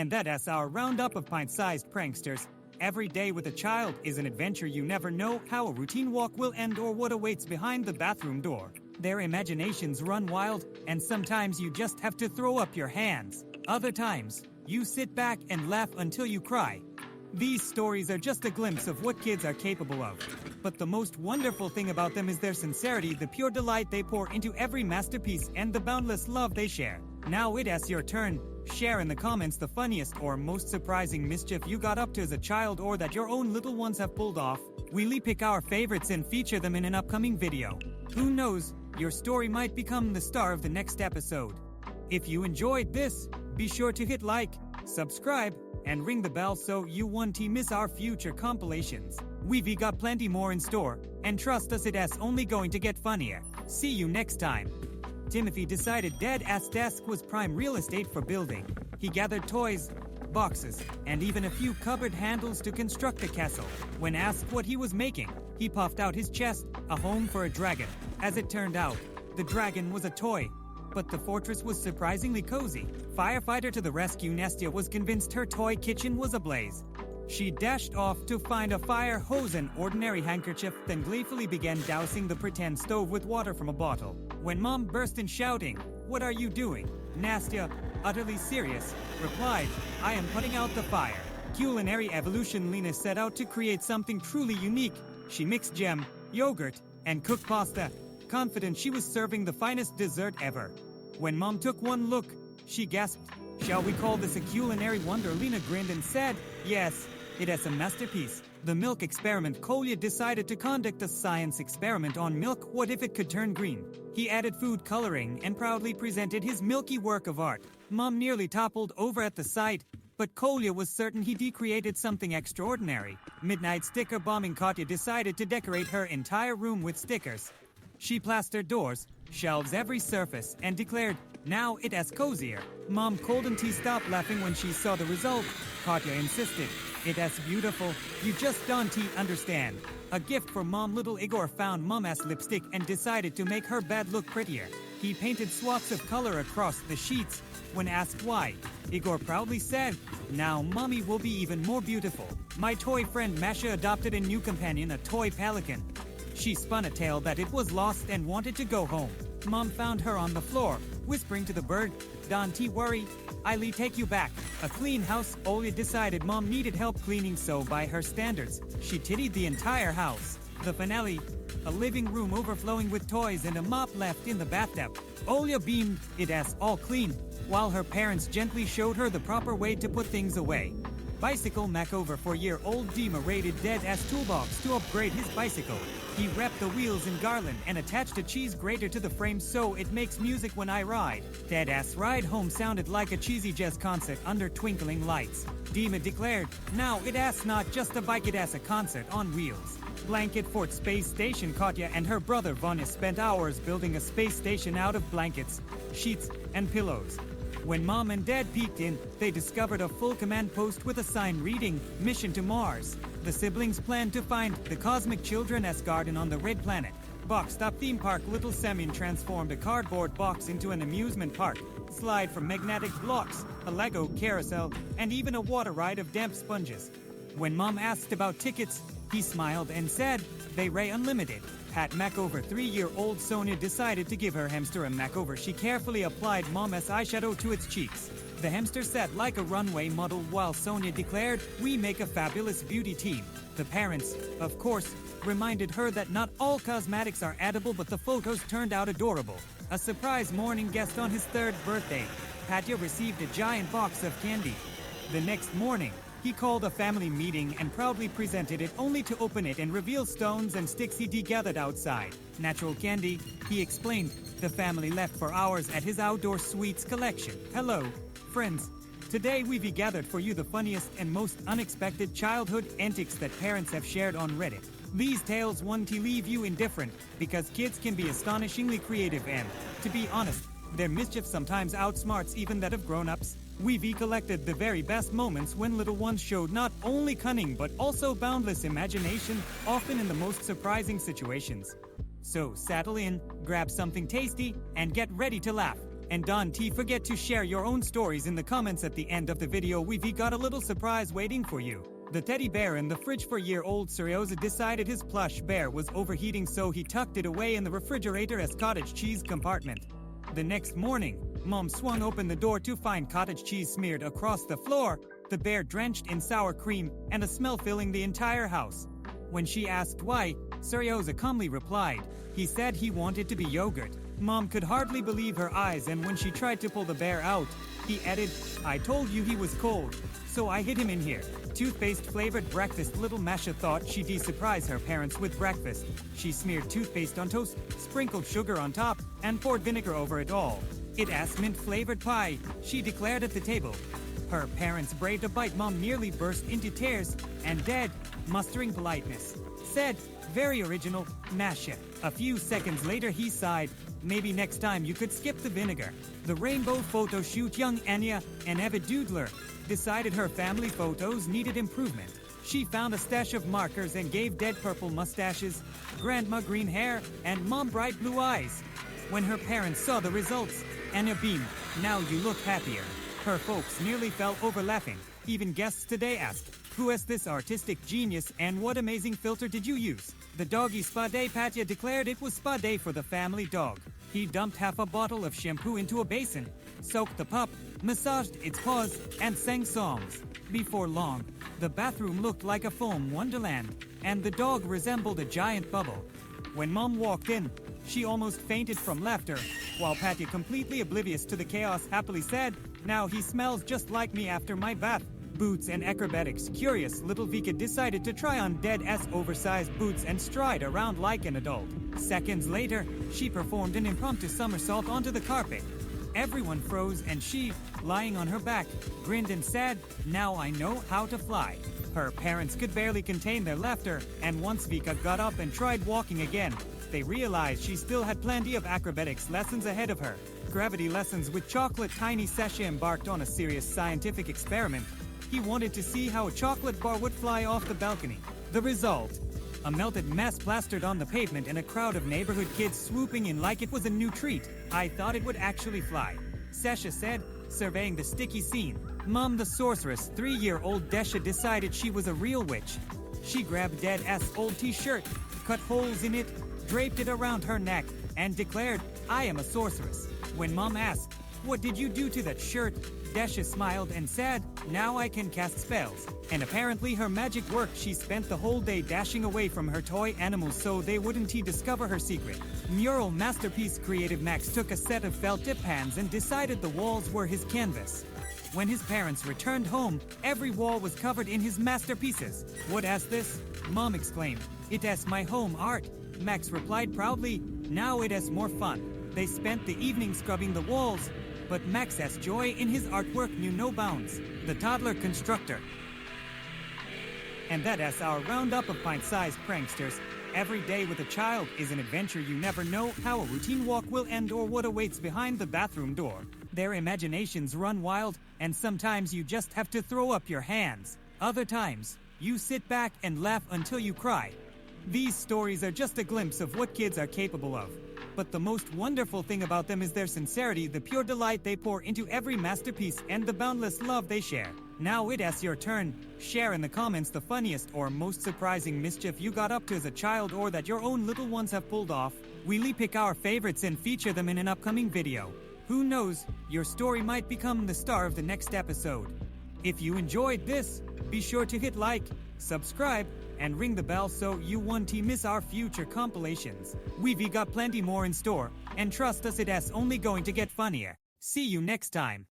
And that's our roundup of pint-sized pranksters. Every day with a child is an adventure. You never know how a routine walk will end or what awaits behind the bathroom door. Their imaginations run wild, and sometimes you just have to throw up your hands. Other times, you sit back and laugh until you cry. These stories are just a glimpse of what kids are capable of. But the most wonderful thing about them is their sincerity, the pure delight they pour into every masterpiece, and the boundless love they share. Now it's your turn. Share in the comments the funniest or most surprising mischief you got up to as a child or that your own little ones have pulled off. We'll pick our favorites and feature them in an upcoming video. Who knows, your story might become the star of the next episode. If you enjoyed this, be sure to hit like, subscribe, and ring the bell so you won't miss our future compilations. We've got plenty more in store, and trust us, it's only going to get funnier. See you next time. Timothy decided Dad's desk was prime real estate for building. He gathered toys, boxes, and even a few cupboard handles to construct a castle. When asked what he was making, he puffed out his chest, a home for a dragon. As it turned out, the dragon was a toy, but the fortress was surprisingly cozy. Firefighter to the rescue, Nastia was convinced her toy kitchen was ablaze. She dashed off to find a fire hose and ordinary handkerchief, then gleefully began dousing the pretend stove with water from a bottle. When Mom burst in shouting, "What are you doing?" Nastia, utterly serious, replied, "I am putting out the fire." Culinary evolution. Lena set out to create something truly unique. She mixed jam, yogurt, and cooked pasta, confident she was serving the finest dessert ever. When Mom took one look, she gasped, "Shall we call this a culinary wonder?" Lena grinned and said, "Yes, it's a masterpiece." The milk experiment. Katya decided to conduct a science experiment on milk. What if it could turn green? He added food coloring and proudly presented his milky work of art. Mom nearly toppled over at the sight, but Katya was certain he'd created something extraordinary. Midnight sticker bombing. Katya decided to decorate her entire room with stickers. She plastered doors, shelves, every surface, and declared, "Now it's cozier." Mom couldn't stop laughing when she saw the result. Katya insisted, "It's beautiful, you just don't understand." A gift for Mom. Little Igor found Mom's lipstick and decided to make her bed look prettier. He painted swaths of color across the sheets. When asked why, Igor proudly said, "Now Mommy will be even more beautiful." My toy friend Masha adopted a new companion, a toy pelican. She spun a tale that it was lost and wanted to go home. Mom found her on the floor, whispering to the bird, "Don't worry, I'll take you back." A clean house. Olya decided Mom needed help cleaning, so by her standards, she tidied the entire house. The finale, a living room overflowing with toys and a mop left in the bathtub. Olya beamed, "It's all clean," while her parents gently showed her the proper way to put things away. Bicycle makeover. 4-year-old Dimma raided Dad's toolbox to upgrade his bicycle. He wrapped the wheels in garland and attached a cheese grater to the frame so it makes music when I ride. Dad's ride home sounded like a cheesy jazz concert under twinkling lights. Dimma declared, "Now it's not just a bike, it's a concert on wheels." Blanket fort. Space station. Katya and her brother Vanya spent hours building a space station out of blankets, sheets, and pillows. When Mom and Dad peeked in, they discovered a full command post with a sign reading, "Mission to Mars." The siblings planned to find the cosmic children's garden on the red planet. Boxed up theme park. Little Semyon transformed a cardboard box into an amusement park. Slide from magnetic blocks, a Lego carousel, and even a water ride of damp sponges. When Mom asked about tickets, he smiled and said, "They ray unlimited." Hat makeover. 3-year-old Sonia decided to give her hamster a makeover. She carefully applied Mom's eyeshadow to its cheeks. The hamster sat like a runway model while Sonia declared, "We make a fabulous beauty team." The parents, of course, reminded her that not all cosmetics are edible, but the photos turned out adorable. A surprise morning guest on his 3rd birthday. Katya received a giant box of candy. The next morning, he called a family meeting and proudly presented it, only to open it and reveal stones and sticks he'd gathered outside. Natural candy, he explained. The family left for hours at his outdoor sweets collection. Hello, friends. Today we've gathered for you the funniest and most unexpected childhood antics that parents have shared on Reddit. These tales won't leave you indifferent, because kids can be astonishingly creative and, to be honest, their mischief sometimes outsmarts even that of grown-ups. We've collected the very best moments when little ones showed not only cunning but also boundless imagination, often in the most surprising situations. So settle in, grab something tasty, and get ready to laugh. And don't forget to share your own stories in the comments at the end of the video. We've got a little surprise waiting for you. The teddy bear in the fridge for year-old Serioza decided his plush bear was overheating, so he tucked it away in the refrigerator as cottage cheese compartment. The next morning, Mom swung open the door to find cottage cheese smeared across the floor, the bear drenched in sour cream, and a smell filling the entire house. When she asked why, Serioza calmly replied, he said he wanted to be yogurt. Mom could hardly believe her eyes, and when she tried to pull the bear out, he added, I told you he was cold, so I hid him in here. Toothpaste-flavored breakfast. Little Masha thought she'd surprise her parents with breakfast. She smeared toothpaste on toast, sprinkled sugar on top, and poured vinegar over it all. It as mint-flavored pie, she declared at the table. Her parents braved a bite. Mom nearly burst into tears, and Dad, mustering politeness, said, very original, Masha. A few seconds later he sighed, maybe next time you could skip the vinegar. The rainbow photo shoot. Young Anya, an avid doodler, decided her family photos needed improvement. She found a stash of markers and gave Dad purple mustaches, Grandma green hair, and Mom bright blue eyes. When her parents saw the results, Anya beamed, now you look happier. Her folks nearly fell over laughing. Even guests today asked, who is this artistic genius and what amazing filter did you use? The doggy spa day. Katya declared it was spa day for the family dog. He dumped half a bottle of shampoo into a basin, soaked the pup, massaged its paws, and sang songs. Before long, the bathroom looked like a foam wonderland, and the dog resembled a giant bubble. When Mom walked in, she almost fainted from laughter, while Katya, completely oblivious to the chaos, happily said, now he smells just like me after my bath. Boots and acrobatics. Curious little Vika decided to try on Dad's oversized boots and stride around like an adult. Seconds later, she performed an impromptu somersault onto the carpet. Everyone froze, and she, lying on her back, grinned and said, now I know how to fly. Her parents could barely contain their laughter, and once Vika got up and tried walking again, they realized she still had plenty of acrobatics lessons ahead of her. Gravity lessons with chocolate. Tiny Sasha embarked on a serious scientific experiment. He wanted to see how a chocolate bar would fly off the balcony. The result? A melted mess plastered on the pavement and a crowd of neighborhood kids swooping in like it was a new treat. I thought it would actually fly, Sasha said, surveying the sticky scene. Mom the sorceress, 3-year-old Desha, decided she was a real witch. She grabbed Dad's old t-shirt, cut holes in it, draped it around her neck, and declared, I am a sorceress. When Mom asked, what did you do to that shirt? Desha smiled and said, now I can cast spells. And apparently her magic worked. She spent the whole day dashing away from her toy animals so they wouldn't discover her secret. Mural masterpiece. Creative Max took a set of felt tip pans and decided the walls were his canvas. When his parents returned home, every wall was covered in his masterpieces. What is this? Mom exclaimed. It is my home art. Max replied proudly, now it is more fun. They spent the evening scrubbing the walls, but Max's joy in his artwork knew no bounds. The toddler constructor. And that is our roundup of pint-sized pranksters. Every day with a child is an adventure. You never know how a routine walk will end or what awaits behind the bathroom door. Their imaginations run wild, and sometimes you just have to throw up your hands. Other times, you sit back and laugh until you cry. These stories are just a glimpse of what kids are capable of. But the most wonderful thing about them is their sincerity, the pure delight they pour into every masterpiece, and the boundless love they share. Now it is your turn. Share in the comments the funniest or most surprising mischief you got up to as a child or that your own little ones have pulled off. We'll pick our favorites and feature them in an upcoming video. Who knows, your story might become the star of the next episode. If you enjoyed this, be sure to hit like, subscribe, and ring the bell so you won't miss our future compilations. We've got plenty more in store, and trust us, it is only going to get funnier. See you next time.